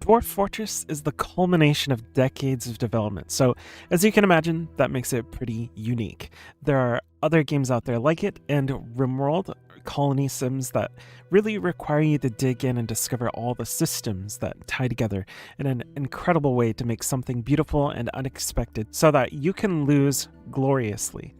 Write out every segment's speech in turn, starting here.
Dwarf Fortress is the culmination of decades of development, so as you can imagine, that makes it pretty unique. There are other games out there like it, and Rimworld are colony sims that really require you to dig in and discover all the systems that tie together in an incredible way to make something beautiful and unexpected so that you can lose gloriously.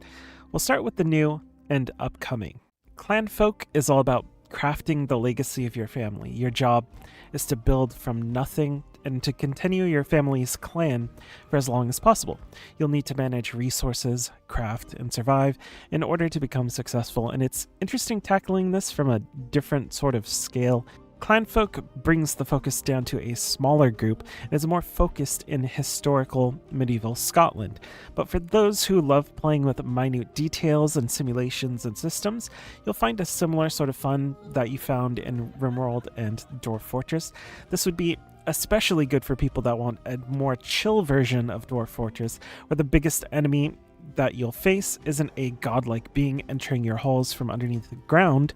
We'll start with the new and upcoming. Clanfolk is all about crafting the legacy of your family. Your job is to build from nothing and to continue your family's clan for as long as possible. You'll need to manage resources, craft, and survive in order to become successful, and it's interesting tackling this from a different sort of scale. Clanfolk brings the focus down to a smaller group and is more focused in historical medieval Scotland. But for those who love playing with minute details and simulations and systems, you'll find a similar sort of fun that you found in Rimworld and Dwarf Fortress. This would be especially good for people that want a more chill version of Dwarf Fortress, where the biggest enemy that you'll face isn't a godlike being entering your halls from underneath the ground.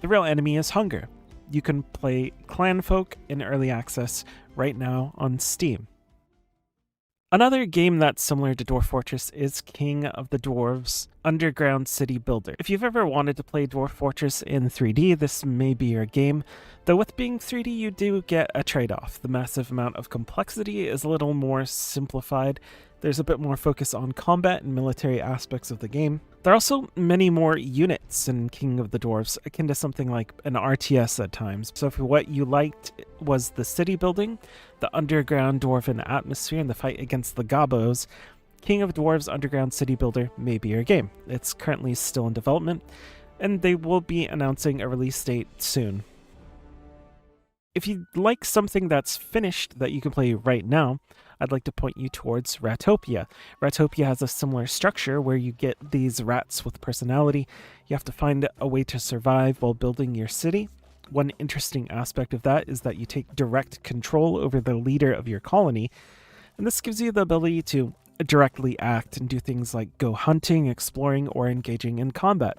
The real enemy is hunger. You can play Clanfolk in early access right now on Steam. Another game that's similar to Dwarf Fortress is King of the Dwarves Underground City Builder. If you've ever wanted to play Dwarf Fortress in 3D, this may be your game. Though with being 3D, you do get a trade-off. The massive amount of complexity is a little more simplified. There's a bit more focus on combat and military aspects of the game. There are also many more units in King of the Dwarves, akin to something like an RTS at times. So if what you liked was the city building, the underground dwarven atmosphere, and the fight against the gobos, King of Dwarves Underground City Builder may be your game. It's currently still in development, and they will be announcing a release date soon. If you'd like something that's finished that you can play right now, I'd like to point you towards Ratopia. Ratopia has a similar structure where you get these rats with personality. You have to find a way to survive while building your city. One interesting aspect of that is that you take direct control over the leader of your colony, and this gives you the ability to directly act and do things like go hunting, exploring, or engaging in combat,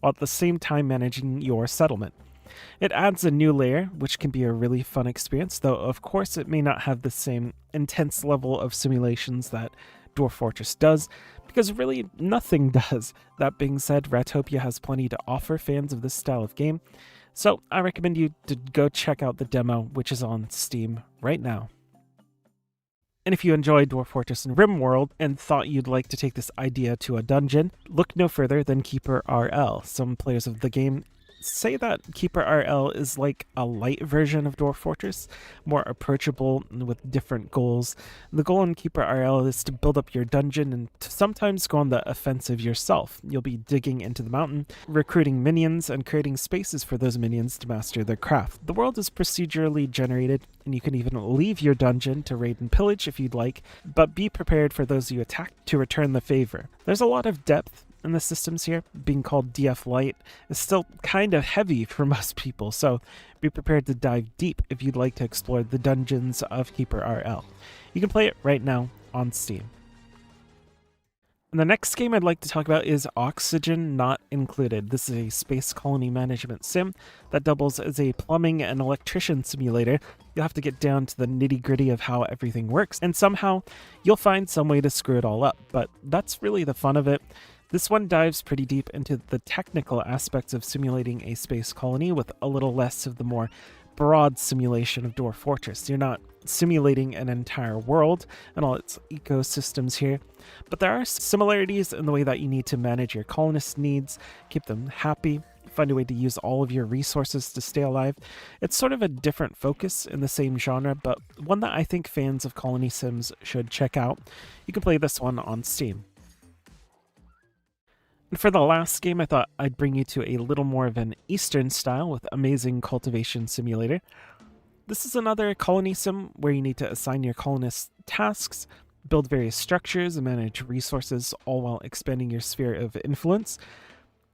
while at the same time managing your settlement. It adds a new layer, which can be a really fun experience, though of course it may not have the same intense level of simulations that Dwarf Fortress does, because really nothing does. That being said, Ratopia has plenty to offer fans of this style of game, so I recommend you to go check out the demo, which is on Steam right now. And if you enjoyed Dwarf Fortress and Rimworld and thought you'd like to take this idea to a dungeon, look no further than KeeperRL. Some players of the game say that KeeperRL is like a light version of Dwarf Fortress, more approachable with different goals. The goal in KeeperRL is to build up your dungeon and to sometimes go on the offensive yourself. You'll be digging into the mountain, recruiting minions, and creating spaces for those minions to master their craft. The world is procedurally generated, and you can even leave your dungeon to raid and pillage if you'd like, but be prepared for those you attack to return the favor. There's a lot of depth in the systems here. Being called DF Light is still kind of heavy for most people, so be prepared to dive deep if you'd like to explore the dungeons of KeeperRL. You can play it right now on Steam. And the next game I'd like to talk about is Oxygen Not Included. This is a space colony management sim that doubles as a plumbing and electrician simulator. You'll have to get down to the nitty-gritty of how everything works, and somehow you'll find some way to screw it all up, but that's really the fun of it. This one dives pretty deep into the technical aspects of simulating a space colony with a little less of the more broad simulation of Dwarf Fortress. You're not simulating an entire world and all its ecosystems here, but there are similarities in the way that you need to manage your colonists' needs, keep them happy, find a way to use all of your resources to stay alive. It's sort of a different focus in the same genre, but one that I think fans of colony sims should check out. You can play this one on Steam. And for the last game, I thought I'd bring you to a little more of an Eastern style with Amazing Cultivation Simulator. This is another colony sim where you need to assign your colonists tasks, build various structures, and manage resources, all while expanding your sphere of influence.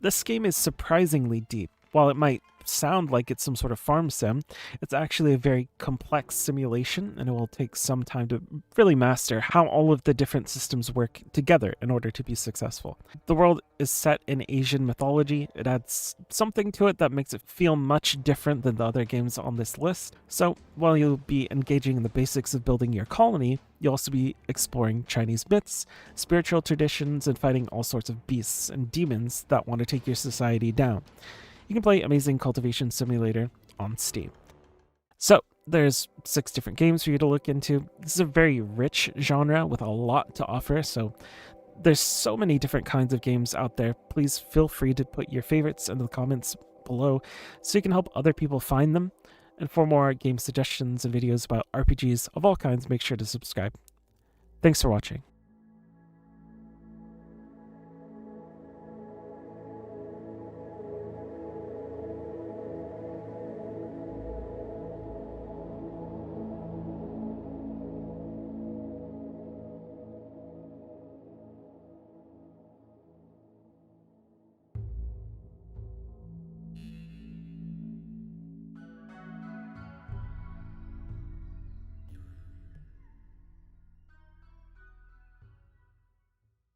This game is surprisingly deep. while it might sound like it's some sort of farm sim, it's actually a very complex simulation, and it will take some time to really master how all of the different systems work together in order to be successful. The world is set in Asian mythology. It adds something to it that makes it feel much different than the other games on this list. So while you'll be engaging in the basics of building your colony, you'll also be exploring Chinese myths, spiritual traditions, and fighting all sorts of beasts and demons that want to take your society down. You can play Amazing Cultivation Simulator on Steam. So there's 6 different games for you to look into. This is a very rich genre with a lot to offer, so there's so many different kinds of games out there. Please feel free to put your favorites in the comments below so you can help other people find them. And for more game suggestions and videos about RPGs of all kinds, make sure to subscribe. Thanks for watching.